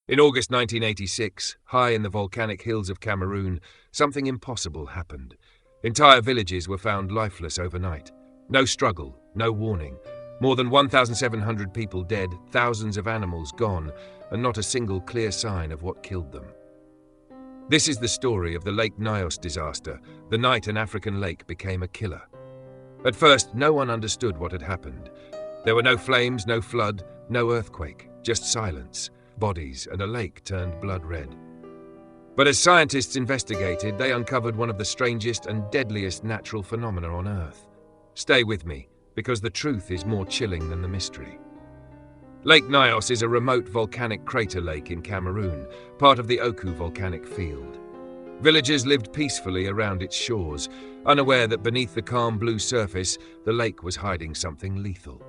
In August 1986, high in the volcanic hills of Cameroon, something impossible happened. Entire villages were found lifeless overnight. No struggle, no warning. More than 1,700 people dead, thousands of animals gone, and not a single clear sign of what killed them. This is the story of the Lake Nyos disaster, the night an African lake became a killer. At first, no one understood what had happened. There were no flames, no flood, no earthquake, just silence, bodies, and a lake turned blood red. But as scientists investigated, they uncovered one of the strangest and deadliest natural phenomena on Earth. Stay with me, because the truth is more chilling than the mystery. Lake Nyos is a remote volcanic crater lake in Cameroon, part of the Oku volcanic field. Villagers lived peacefully around its shores, unaware that beneath the calm blue surface, the lake was hiding something lethal.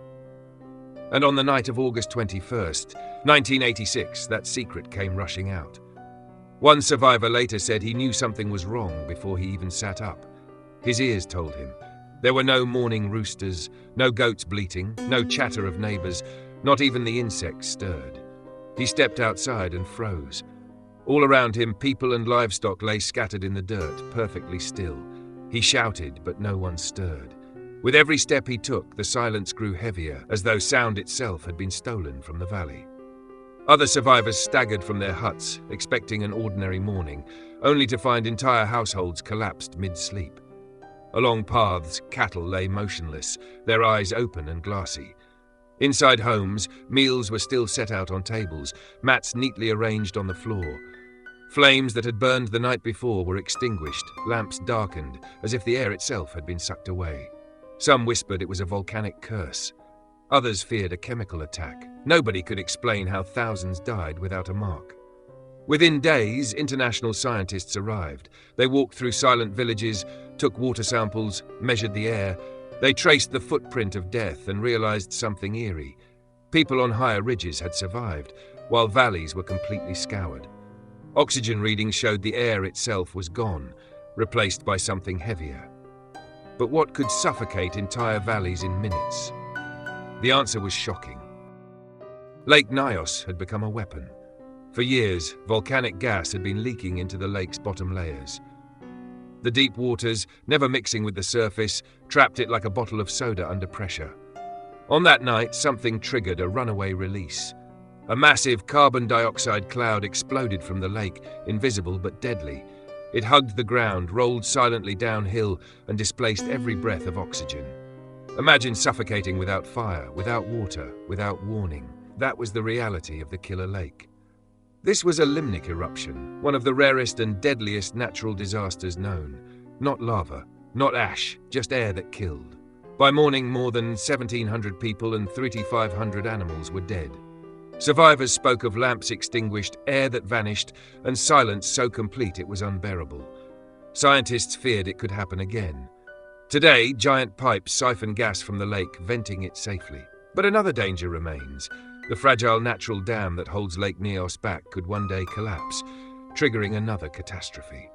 And on the night of August 21st, 1986, that secret came rushing out. One survivor later said he knew something was wrong before he even sat up. His ears told him. There were no morning roosters, no goats bleating, no chatter of neighbors, not even the insects stirred. He stepped outside and froze. All around him, people and livestock lay scattered in the dirt, perfectly still. He shouted, but no one stirred. With every step he took, the silence grew heavier, as though sound itself had been stolen from the valley. Other survivors staggered from their huts, expecting an ordinary morning, only to find entire households collapsed mid-sleep. Along paths, cattle lay motionless, their eyes open and glassy. Inside homes, meals were still set out on tables, mats neatly arranged on the floor. Flames that had burned the night before were extinguished, lamps darkened, as if the air itself had been sucked away. Some whispered it was a volcanic curse. Others feared a chemical attack. Nobody could explain how thousands died without a mark. Within days, international scientists arrived. They walked through silent villages, took water samples, measured the air. They traced the footprint of death and realized something eerie. People on higher ridges had survived, while valleys were completely scoured. Oxygen readings showed the air itself was gone, replaced by something heavier. But what could suffocate entire valleys in minutes? The answer was shocking. Lake Nyos had become a weapon. For years, volcanic gas had been leaking into the lake's bottom layers. The deep waters, never mixing with the surface, trapped it like a bottle of soda under pressure. On that night, something triggered a runaway release. A massive carbon dioxide cloud exploded from the lake, invisible but deadly. It hugged the ground, rolled silently downhill, and displaced every breath of oxygen. Imagine suffocating without fire, without water, without warning. That was the reality of the killer lake. This was a Limnic Eruption, one of the rarest and deadliest natural disasters known. Not lava, not ash, just air that killed. By morning, more than 1,700 people and 3,500 animals were dead. Survivors spoke of lamps extinguished, air that vanished, and silence so complete it was unbearable. Scientists feared it could happen again. Today, giant pipes siphon gas from the lake, venting it safely. But another danger remains. The fragile natural dam that holds Lake Nyos back could one day collapse, triggering another catastrophe.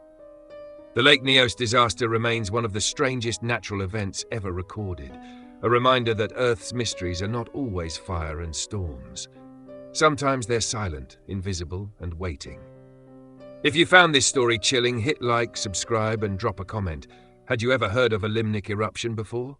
The Lake Nyos disaster remains one of the strangest natural events ever recorded, a reminder that Earth's mysteries are not always fire and storms. Sometimes they're silent, invisible, and waiting. If you found this story chilling, hit like, subscribe, and drop a comment. Had you ever heard of a Limnic eruption before?